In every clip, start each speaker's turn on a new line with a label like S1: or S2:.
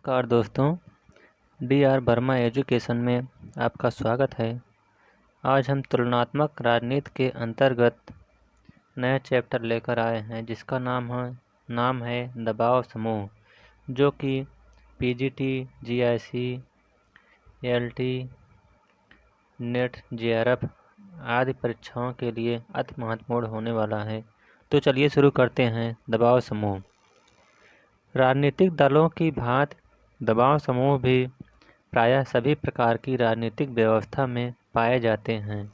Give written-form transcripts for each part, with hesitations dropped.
S1: नमस्कार दोस्तों, DR. Verma education में आपका स्वागत है। आज हम तुलनात्मक राजनीति के अंतर्गत नया चैप्टर लेकर आए हैं जिसका नाम है दबाव समूह, जो कि PGT, GIC, LT, net, JRF आदि परीक्षाओं के लिए अति महत्वपूर्ण होने वाला है। तो चलिए शुरू करते हैं। दबाव समूह। राजनीतिक दलों की भांति दबाव समूह भी प्रायः सभी प्रकार की राजनीतिक व्यवस्था में पाए जाते हैं,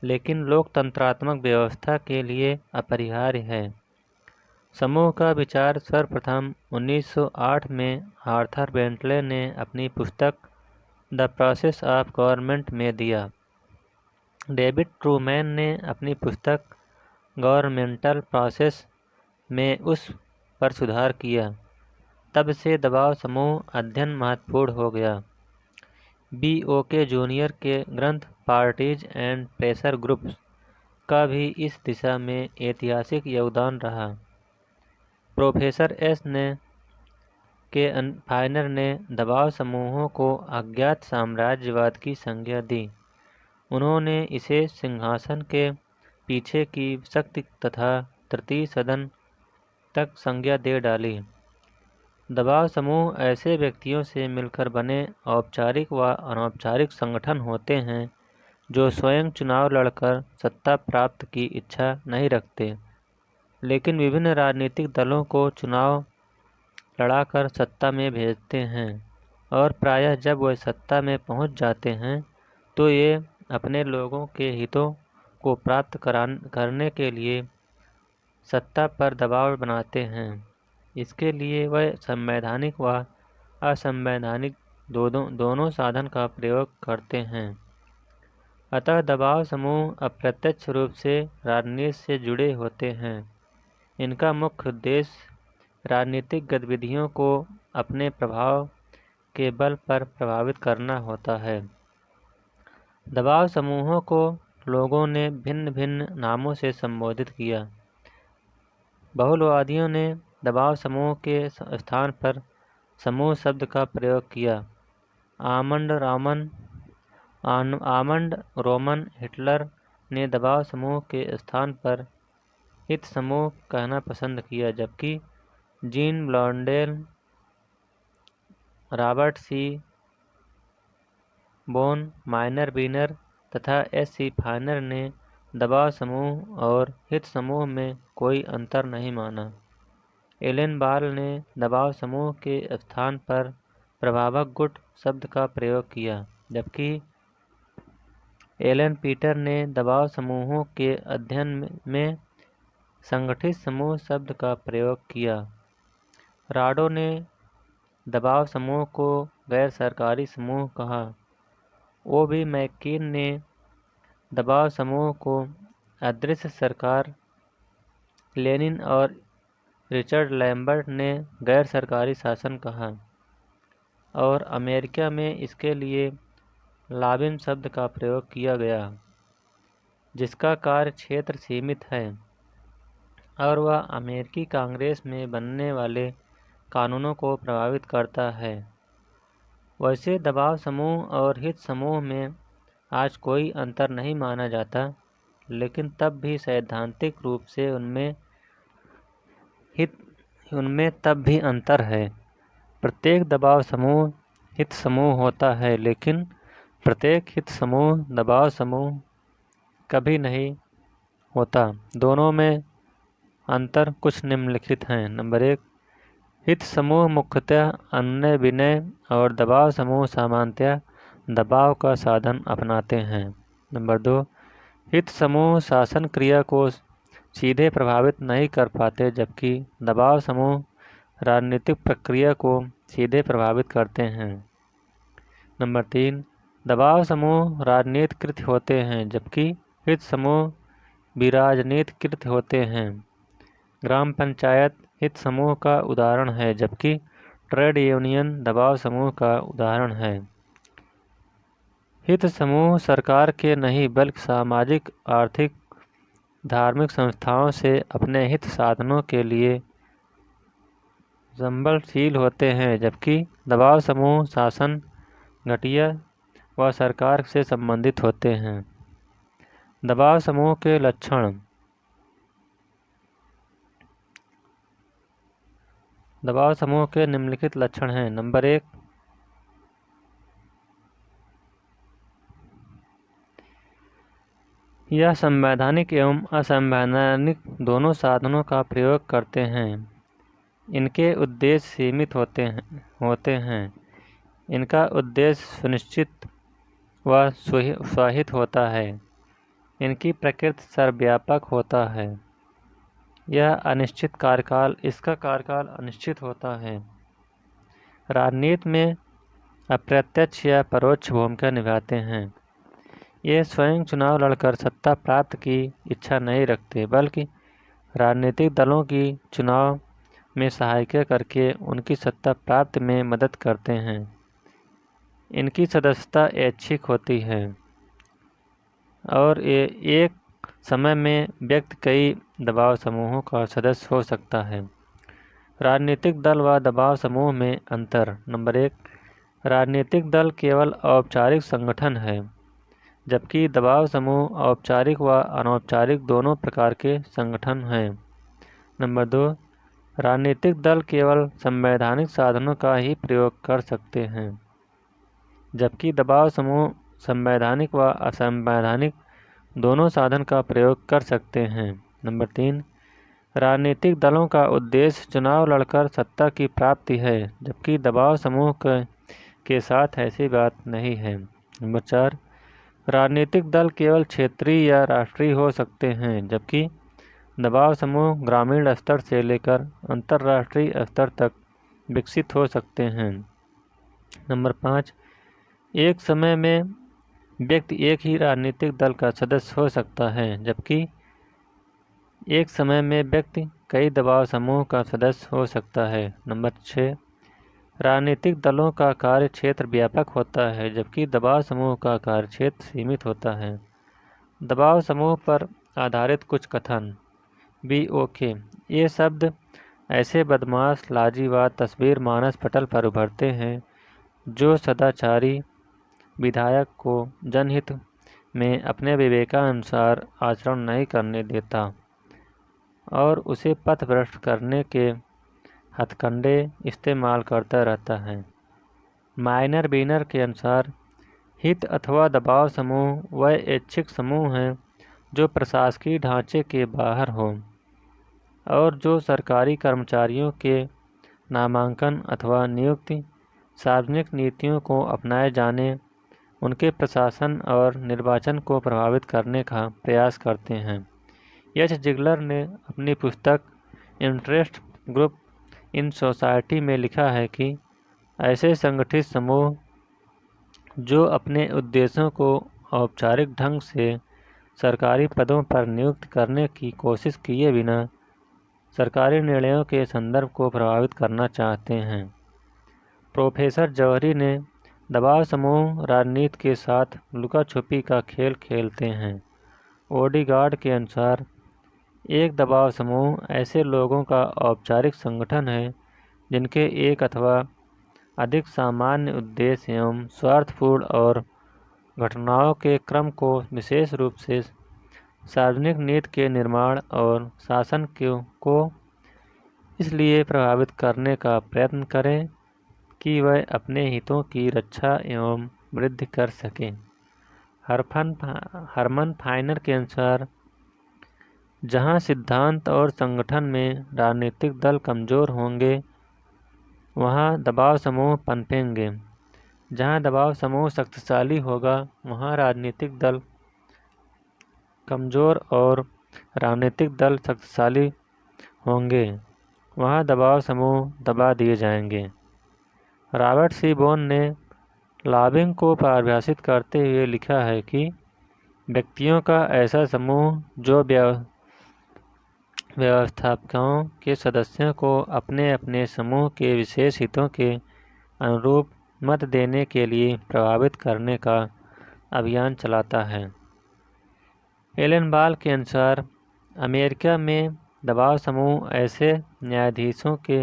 S1: लेकिन लोकतंत्रात्मक व्यवस्था के लिए अपरिहार्य है। समूह का विचार सर्वप्रथम 1908 में आर्थर बेंटले ने अपनी पुस्तक द प्रोसेस ऑफ गवर्नमेंट में दिया। डेविड ट्रूमैन ने अपनी पुस्तक गवर्नमेंटल प्रोसेस में उस पर सुधार किया। तब से दबाव समूह अध्ययन महत्वपूर्ण हो गया। B.O.K. जूनियर के ग्रंथ पार्टीज एंड प्रेशर ग्रुप्स का भी इस दिशा में ऐतिहासिक योगदान रहा। प्रोफेसर फाइनर ने दबाव समूहों को अज्ञात साम्राज्यवाद की संज्ञा दी। उन्होंने इसे सिंहासन के पीछे की शक्ति तथा तृतीय सदन तक संज्ञा दे डाली। दबाव समूह ऐसे व्यक्तियों से मिलकर बने औपचारिक व अनौपचारिक संगठन होते हैं जो स्वयं चुनाव लड़कर सत्ता प्राप्त की इच्छा नहीं रखते, लेकिन विभिन्न राजनीतिक दलों को चुनाव लड़ाकर सत्ता में भेजते हैं, और प्रायः जब वे सत्ता में पहुंच जाते हैं तो ये अपने लोगों के हितों को प्राप्त करने के लिए सत्ता पर दबाव बनाते हैं। इसके लिए वह संवैधानिक व असंवैधानिक दोनों साधन का प्रयोग करते हैं। अतः दबाव समूह अप्रत्यक्ष रूप से राजनीति से जुड़े होते हैं। इनका मुख्य उद्देश्य राजनीतिक गतिविधियों को अपने प्रभाव के बल पर प्रभावित करना होता है। दबाव समूहों को लोगों ने भिन्न भिन्न नामों से संबोधित किया। बहुलवादियों ने दबाव समूह के स्थान पर समूह शब्द का प्रयोग किया। आमंड रोमन हिटलर ने दबाव समूह के स्थान पर हित समूह कहना पसंद किया, जबकि जीन ब्लॉन्डेल, रॉबर्ट सी बोन, माइनर बीनर तथा S.C. फाइनर ने दबाव समूह और हित समूह में कोई अंतर नहीं माना। एलन बाल ने दबाव समूह के स्थान पर प्रभावक गुट शब्द का प्रयोग किया, जबकि एलन पीटर ने दबाव समूहों के अध्ययन में संगठित समूह शब्द का प्रयोग किया। राडो ने दबाव समूह को गैर सरकारी समूह कहा। O.B. मैककीन ने दबाव समूह को अदृश्य सरकार, लेनिन और रिचर्ड लैम्बर्ट ने गैर सरकारी शासन कहा, और अमेरिका में इसके लिए लॉबिंग शब्द का प्रयोग किया गया, जिसका कार्य क्षेत्र सीमित है और वह अमेरिकी कांग्रेस में बनने वाले कानूनों को प्रभावित करता है। वैसे दबाव समूह और हित समूह में आज कोई अंतर नहीं माना जाता, लेकिन तब भी सैद्धांतिक रूप से उनमें तब भी अंतर है। प्रत्येक दबाव समूह हित समूह होता है, लेकिन प्रत्येक हित समूह दबाव समूह कभी नहीं होता। दोनों में अंतर कुछ निम्नलिखित हैं। नंबर 1, हित समूह मुख्यतः अनुनय विनय और दबाव समूह सामान्यतः दबाव का साधन अपनाते हैं। नंबर 2, हित समूह शासन क्रिया को सीधे प्रभावित नहीं कर पाते, जबकि दबाव समूह राजनीतिक प्रक्रिया को सीधे प्रभावित करते हैं। नंबर 3, दबाव समूह राजनीतिकृत होते हैं, जबकि हित समूह विराजनीतिकृत होते हैं। ग्राम पंचायत हित समूह का उदाहरण है, जबकि ट्रेड यूनियन दबाव समूह का उदाहरण है। हित समूह सरकार के नहीं बल्कि सामाजिक, आर्थिक, धार्मिक संस्थाओं से अपने हित साधनों के लिए संबलशील होते हैं, जबकि दबाव समूह शासन, घटिया व सरकार से संबंधित होते हैं। दबाव समूह के लक्षण। दबाव समूह के निम्नलिखित लक्षण हैं। नंबर 1, यह संवैधानिक एवं असंवैधानिक दोनों साधनों का प्रयोग करते हैं। इनके उद्देश्य सीमित होते हैं। इनका उद्देश्य सुनिश्चित व स्वाहित होता है। इनकी प्रकृति सर्वव्यापक होता है। यह अनिश्चित कार्यकाल इसका कार्यकाल अनिश्चित होता है। राजनीति में अप्रत्यक्ष या परोक्ष भूमिका निभाते हैं। ये स्वयं चुनाव लड़कर सत्ता प्राप्त की इच्छा नहीं रखते, बल्कि राजनीतिक दलों की चुनाव में सहायता करके उनकी सत्ता प्राप्ति में मदद करते हैं। इनकी सदस्यता ऐच्छिक होती है और ये एक समय में व्यक्ति कई दबाव समूहों का सदस्य हो सकता है। राजनीतिक दल व दबाव समूह में अंतर। नंबर 1, राजनीतिक दल केवल औपचारिक संगठन है, जबकि दबाव समूह औपचारिक व अनौपचारिक दोनों प्रकार के संगठन हैं। नंबर 2, राजनीतिक दल केवल संवैधानिक साधनों का ही प्रयोग कर सकते हैं, जबकि दबाव समूह संवैधानिक व असंवैधानिक दोनों साधन का प्रयोग कर सकते हैं। नंबर 3, राजनीतिक दलों का उद्देश्य चुनाव लड़कर सत्ता की प्राप्ति है, जबकि दबाव समूह के साथ ऐसी बात नहीं है। नंबर 4, राजनीतिक दल केवल क्षेत्रीय या राष्ट्रीय हो सकते हैं, जबकि दबाव समूह ग्रामीण स्तर से लेकर अंतर्राष्ट्रीय स्तर तक विकसित हो सकते हैं। नंबर 5, एक समय में व्यक्ति एक ही राजनीतिक दल का सदस्य हो सकता है, जबकि एक समय में व्यक्ति कई दबाव समूह का सदस्य हो सकता है। नंबर 6, राजनीतिक दलों का कार्य क्षेत्र व्यापक होता है, जबकि दबाव समूह का कार्य क्षेत्र सीमित होता है। दबाव समूह पर आधारित कुछ कथन। BOK, ये शब्द ऐसे बदमाश लाजीवाद तस्वीर मानस पटल पर उभरते हैं जो सदाचारी विधायक को जनहित में अपने विवेकानुसार आचरण नहीं करने देता और उसे पथभ्रष्ट करने के हथकंडे इस्तेमाल करता रहता है। माइनर बीनर के अनुसार हित अथवा दबाव समूह वह ऐच्छिक समूह हैं जो प्रशासकीय ढांचे के बाहर हो और जो सरकारी कर्मचारियों के नामांकन अथवा नियुक्ति, सार्वजनिक नीतियों को अपनाए जाने, उनके प्रशासन और निर्वाचन को प्रभावित करने का प्रयास करते हैं। H. जिगलर ने अपनी पुस्तक इंटरेस्ट ग्रुप इन सोसाइटी में लिखा है कि ऐसे संगठित समूह जो अपने उद्देश्यों को औपचारिक ढंग से सरकारी पदों पर नियुक्त करने की कोशिश किए बिना सरकारी निर्णयों के संदर्भ को प्रभावित करना चाहते हैं। प्रोफेसर जौहरी ने दबाव समूह राजनीति के साथ लुका छुपी का खेल खेलते हैं। ओडीगार्ड के अनुसार एक दबाव समूह ऐसे लोगों का औपचारिक संगठन है जिनके एक अथवा अधिक सामान्य उद्देश्य एवं स्वार्थपूर्ण और घटनाओं के क्रम को विशेष रूप से सार्वजनिक नीति के निर्माण और शासन को इसलिए प्रभावित करने का प्रयत्न करें कि वह अपने हितों की रक्षा एवं वृद्धि कर सकें। हरमन फाइनर के अनुसार जहां सिद्धांत और संगठन में राजनीतिक दल कमजोर होंगे वहां दबाव समूह पनपेंगे। जहां दबाव समूह शक्तिशाली होगा वहां राजनीतिक दल कमजोर और राजनीतिक दल शक्तिशाली होंगे वहां दबाव समूह दबा दिए जाएंगे। रॉबर्ट सी बोन ने लॉबिंग को परिभाषित करते हुए लिखा है कि व्यक्तियों का ऐसा समूह जो व्यवस्थापकों के सदस्यों को अपने अपने समूह के विशेष हितों के अनुरूप मत देने के लिए प्रभावित करने का अभियान चलाता है। एलन बाल के अनुसार अमेरिका में दबाव समूह ऐसे न्यायाधीशों के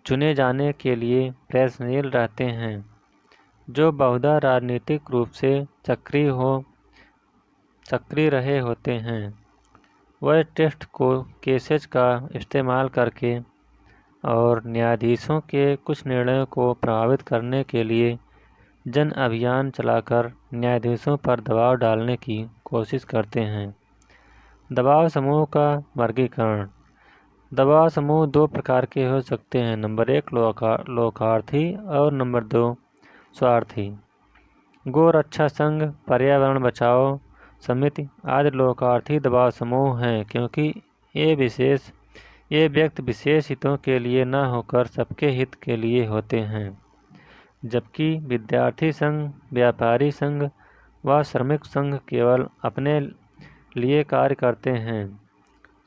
S1: चुने जाने के लिए प्रयत्नशील रहते हैं, जो बहुधा राजनीतिक रूप से सक्रिय रहे होते हैं। वह टेस्ट केसेज का इस्तेमाल करके और न्यायाधीशों के कुछ निर्णयों को प्रभावित करने के लिए जन अभियान चलाकर न्यायाधीशों पर दबाव डालने की कोशिश करते हैं। दबाव समूह का वर्गीकरण। दबाव समूह दो प्रकार के हो सकते हैं। नंबर 1 लोकार्थी और नंबर 2 स्वार्थी। गोरक्षा संघ, पर्यावरण बचाओ समिति आदि लोकार्थी दबाव समूह हैं, क्योंकि ये व्यक्ति विशेष हितों के लिए न होकर सबके हित के लिए होते हैं। जबकि विद्यार्थी संघ, व्यापारी संघ व श्रमिक संघ केवल अपने लिए कार्य करते हैं।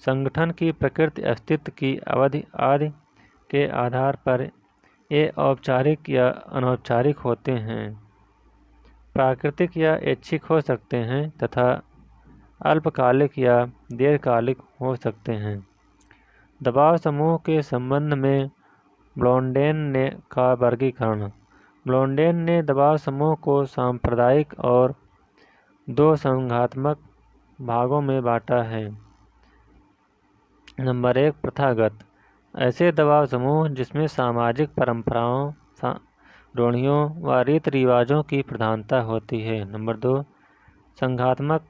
S1: संगठन की प्रकृति, अस्तित्व की अवधि आदि के आधार पर ये औपचारिक या अनौपचारिक होते हैं, प्राकृतिक या ऐच्छिक हो सकते हैं तथा अल्पकालिक या दीर्घकालिक हो सकते हैं। दबाव समूह के संबंध में ब्लॉन्डेन का वर्गीकरण। ब्लॉन्डेन ने दबाव समूह को सांप्रदायिक और दो संघात्मक भागों में बांटा है। नंबर 1 प्रथागत। ऐसे दबाव समूह जिसमें सामाजिक परंपराओं, रूढ़ियों व रीति रिवाजों की प्रधानता होती है। नंबर 2 संघात्मक।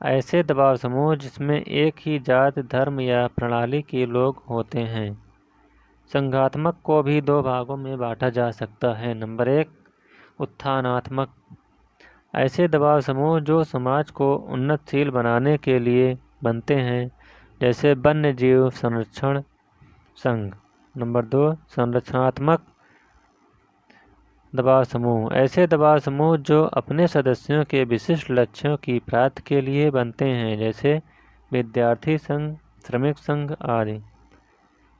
S1: ऐसे दबाव समूह जिसमें एक ही जाति, धर्म या प्रणाली के लोग होते हैं। संघात्मक को भी दो भागों में बांटा जा सकता है। नंबर 1 उत्थानात्मक। ऐसे दबाव समूह जो समाज को उन्नतशील बनाने के लिए बनते हैं, जैसे वन्य जीव संरक्षण संघ। नंबर 2 संरचनात्मक दबाव समूह। ऐसे दबाव समूह जो अपने सदस्यों के विशिष्ट लक्ष्यों की प्राप्ति के लिए बनते हैं, जैसे विद्यार्थी संघ, श्रमिक संघ आदि।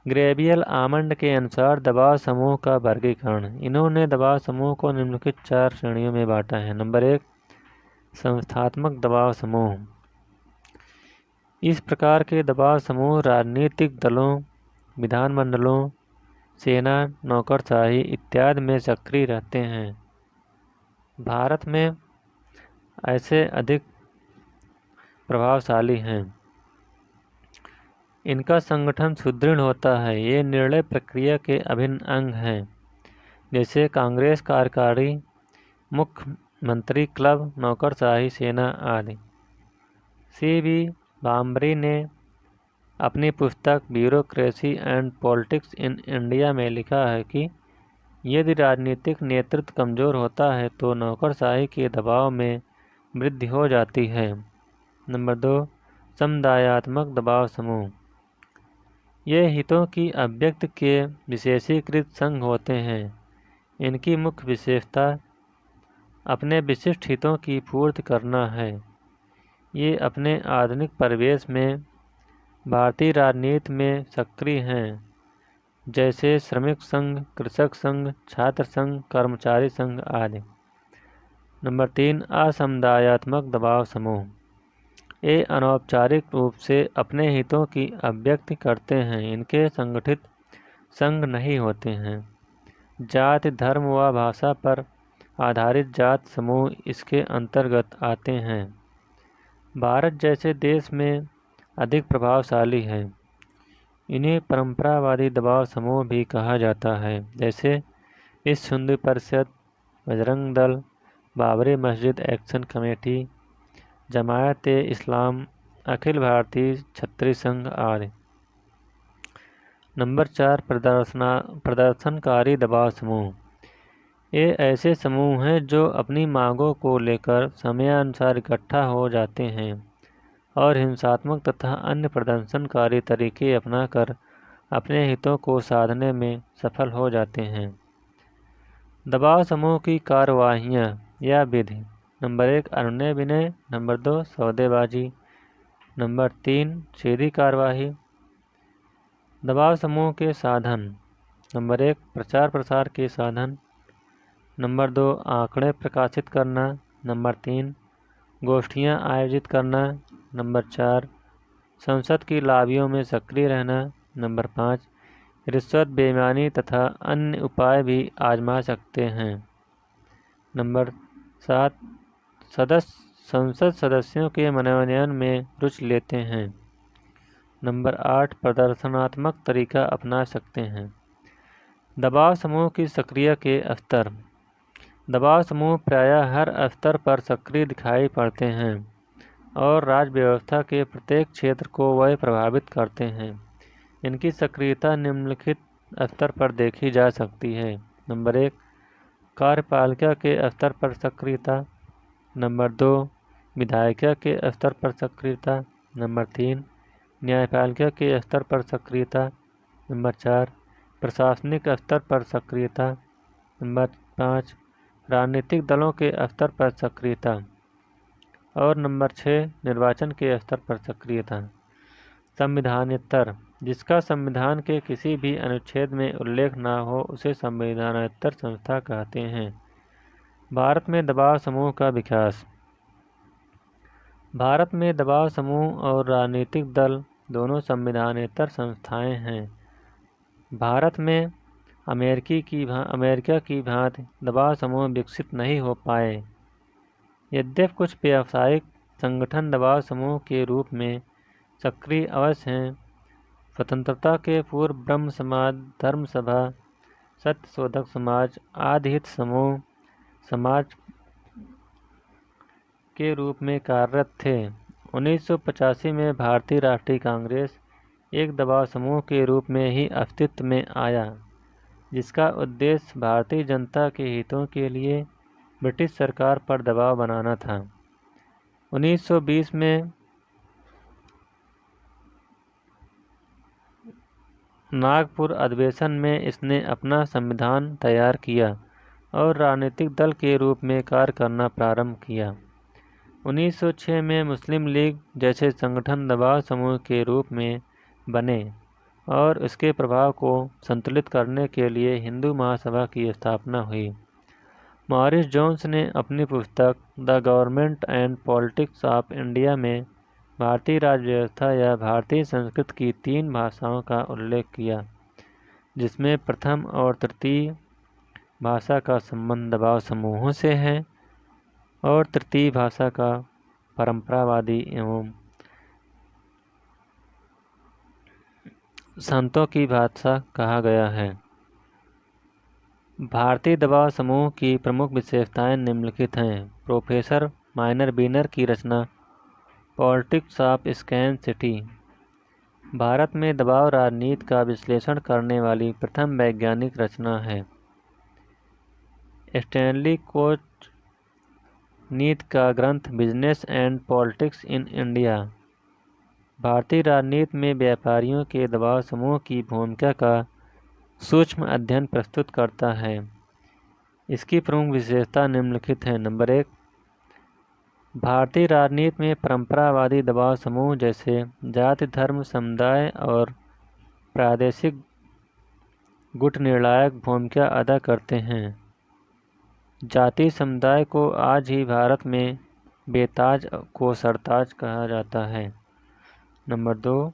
S1: ग्रेबियल आमंड के अनुसार दबाव समूह का वर्गीकरण। इन्होंने दबाव समूह को निम्नलिखित 4 श्रेणियों में बांटा है। नंबर 1 संस्थात्मक दबाव समूह। इस प्रकार के दबाव समूह राजनीतिक दलों, विधानमंडलों, सेना, नौकरशाही इत्यादि में सक्रिय रहते हैं। भारत में ऐसे अधिक प्रभावशाली हैं। इनका संगठन सुदृढ़ होता है। ये निर्णय प्रक्रिया के अभिन्न अंग हैं, जैसे कांग्रेस कार्यकारी, मुख्यमंत्री क्लब, नौकरशाही, सेना आदि। C.V. बाम्बरी ने अपनी पुस्तक bureaucracy and politics in India में लिखा है कि यदि राजनीतिक नेतृत्व कमजोर होता है तो नौकरशाही के दबाव में वृद्धि हो जाती है। नंबर 2 समुदायात्मक दबाव समूह। ये हितों की अभिव्यक्ति के विशेषीकृत संघ होते हैं। इनकी मुख्य विशेषता अपने विशिष्ट हितों की पूर्ति करना है। ये अपने आधुनिक परिवेश में भारतीय राजनीति में सक्रिय हैं, जैसे श्रमिक संघ, कृषक संघ, छात्र संघ, कर्मचारी संघ आदि। नंबर 3 असमुदायात्मक दबाव समूह। ये अनौपचारिक रूप से अपने हितों की अभिव्यक्ति करते हैं। इनके संगठित संघ नहीं होते हैं। जाति, धर्म व भाषा पर आधारित जात समूह इसके अंतर्गत आते हैं। भारत जैसे देश में अधिक प्रभावशाली है। इन्हें परंपरावादी दबाव समूह भी कहा जाता है, जैसे विश्व हिंदू परिषद, बजरंग दल, बाबरी मस्जिद एक्शन कमेटी, जमायत-ए-इस्लाम, अखिल भारतीय क्षत्रिय संघ आदि। नंबर 4 प्रदर्शनकारी दबाव समूह। ये ऐसे समूह हैं जो अपनी मांगों को लेकर समयानुसार इकट्ठा हो जाते हैं और हिंसात्मक तथा अन्य प्रदर्शनकारी तरीके अपनाकर अपने हितों को साधने में सफल हो जाते हैं। दबाव समूह की कार्यवाहियाँ या विधि। नंबर 1 अनुनय विनय। नंबर 2 सौदेबाजी। नंबर 3 सीधी कार्यवाही। दबाव समूह के साधन। नंबर 1 प्रचार प्रसार के साधन। नंबर 2 आंकड़े प्रकाशित करना। नंबर 3 गोष्ठियाँ आयोजित करना। नंबर 4 संसद की लॉबियों में सक्रिय रहना। नंबर 5 रिश्वत, बेईमानी तथा अन्य उपाय भी आजमा सकते हैं। नंबर 7, संसद सदस्यों के मनोनयन में रुचि लेते हैं। नंबर 8, प्रदर्शनात्मक तरीका अपना सकते हैं। दबाव समूह की सक्रिय के स्तर। दबाव समूह प्रायः हर स्तर पर सक्रिय दिखाई पड़ते हैं और राज्य व्यवस्था के प्रत्येक क्षेत्र को वह प्रभावित करते हैं। इनकी सक्रियता निम्नलिखित स्तर पर देखी जा सकती है। नंबर 1, कार्यपालिका के स्तर पर सक्रियता। नंबर 2, विधायिका के स्तर पर सक्रियता। नंबर 3, न्यायपालिका के स्तर पर सक्रियता। नंबर 4, प्रशासनिक स्तर पर सक्रियता। नंबर 5, राजनीतिक दलों के स्तर पर सक्रियता। और नंबर 6, निर्वाचन के स्तर पर सक्रियता। संविधानेतर, जिसका संविधान के किसी भी अनुच्छेद में उल्लेख न हो उसे संविधानेतर संस्था कहते हैं। भारत में दबाव समूह का विकास। भारत में दबाव समूह और राजनीतिक दल दोनों संविधानेतर संस्थाएं हैं। भारत में अमेरिका की भांति दबाव समूह विकसित नहीं हो पाए। यद्यपि कुछ व्यावसायिक संगठन दबाव समूह के रूप में सक्रिय अवश्य हैं। स्वतंत्रता के पूर्व ब्रह्म समाज, धर्म सभा, सत्यशोधक समाज आदि हित समूह समाज के रूप में कार्यरत थे। 1985 में भारतीय राष्ट्रीय कांग्रेस एक दबाव समूह के रूप में ही अस्तित्व में आया, जिसका उद्देश्य भारतीय जनता के हितों के लिए ब्रिटिश सरकार पर दबाव बनाना था। 1920 में नागपुर अधिवेशन में इसने अपना संविधान तैयार किया और राजनीतिक दल के रूप में कार्य करना प्रारंभ किया। 1906 में मुस्लिम लीग जैसे संगठन दबाव समूह के रूप में बने और इसके प्रभाव को संतुलित करने के लिए हिंदू महासभा की स्थापना हुई। मॉरिस जोन्स ने अपनी पुस्तक the government and politics of India में भारतीय राज्य व्यवस्था या भारतीय संस्कृति की 3 भाषाओं का उल्लेख किया, जिसमें प्रथम और तृतीय भाषा का संबंध दबाव समूहों से है और तृतीय भाषा का परंपरावादी एवं संतों की भाषा कहा गया है। भारतीय दबाव समूह की प्रमुख विशेषताएं निम्नलिखित हैं। प्रोफेसर माइनर बीनर की रचना politics of scarcity Bharat में दबाव राजनीति का विश्लेषण करने वाली प्रथम वैज्ञानिक रचना है। स्टैनली कोच नीति का ग्रंथ business and politics in India भारतीय राजनीति में व्यापारियों के दबाव समूह की भूमिका का सूक्ष्म अध्ययन प्रस्तुत करता है। इसकी प्रमुख विशेषता निम्नलिखित है। नंबर 1, भारतीय राजनीति में परंपरावादी दबाव समूह जैसे जाति, धर्म, समुदाय और प्रादेशिक गुट निर्णायक भूमिका अदा करते हैं। जाति समुदाय को आज ही भारत में बेताज को सरताज कहा जाता है। नंबर 2,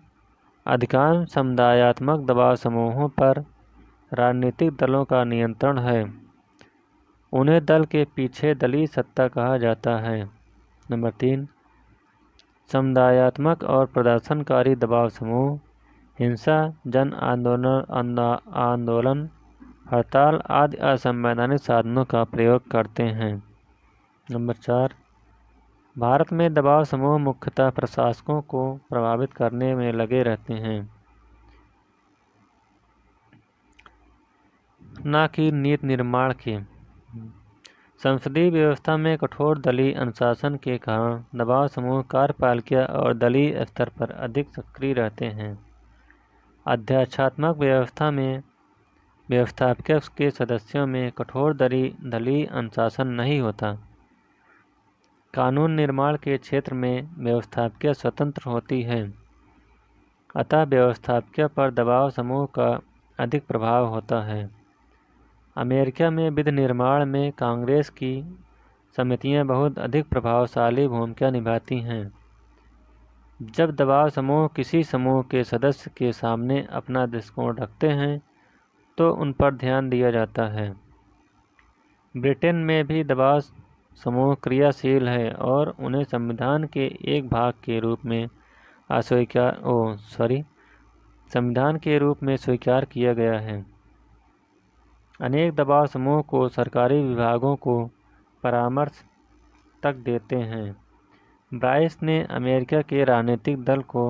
S1: अधिकांश समुदायात्मक दबाव समूहों पर राजनीतिक दलों का नियंत्रण है। उन्हें दल के पीछे दलीय सत्ता कहा जाता है। नंबर 3, समुदायात्मक और प्रदर्शनकारी दबाव समूह हिंसा, जन आंदोलन, हड़ताल आदि असंवैधानिक साधनों का प्रयोग करते हैं। नंबर 4, भारत में दबाव समूह मुख्यतः प्रशासकों को प्रभावित करने में लगे रहते हैं, न कि नीति निर्माण के। संसदीय व्यवस्था में कठोर दलीय अनुशासन के कारण दबाव समूह कार्यपालिका और दलीय स्तर पर अधिक सक्रिय रहते हैं। अध्यक्षात्मक व्यवस्था में व्यवस्थापक के सदस्यों में कठोर दलीय अनुशासन नहीं होता। कानून निर्माण के क्षेत्र में व्यवस्थापक स्वतंत्र होती है, अतः व्यवस्थापक पर दबाव समूह का अधिक प्रभाव होता है। अमेरिका में विधि निर्माण में कांग्रेस की समितियां बहुत अधिक प्रभावशाली भूमिका निभाती हैं। जब दबाव समूह किसी समूह के सदस्य के सामने अपना दृष्टिकोण रखते हैं तो उन पर ध्यान दिया जाता है। ब्रिटेन में भी दबाव समूह क्रियाशील है और उन्हें संविधान के एक भाग के रूप में स्वीकार किया गया है। अनेक दबाव समूह को सरकारी विभागों को परामर्श तक देते हैं। ब्राइस ने अमेरिका के राजनीतिक दल को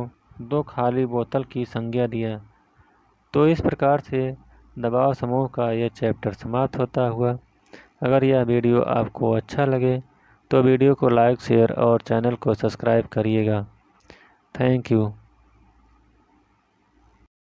S1: 2 खाली बोतल की संज्ञा दिया। तो इस प्रकार से दबाव समूह का यह चैप्टर समाप्त होता हुआ। अगर यह वीडियो आपको अच्छा लगे तो वीडियो को लाइक, शेयर और चैनल को सब्सक्राइब करिएगा। Thank you.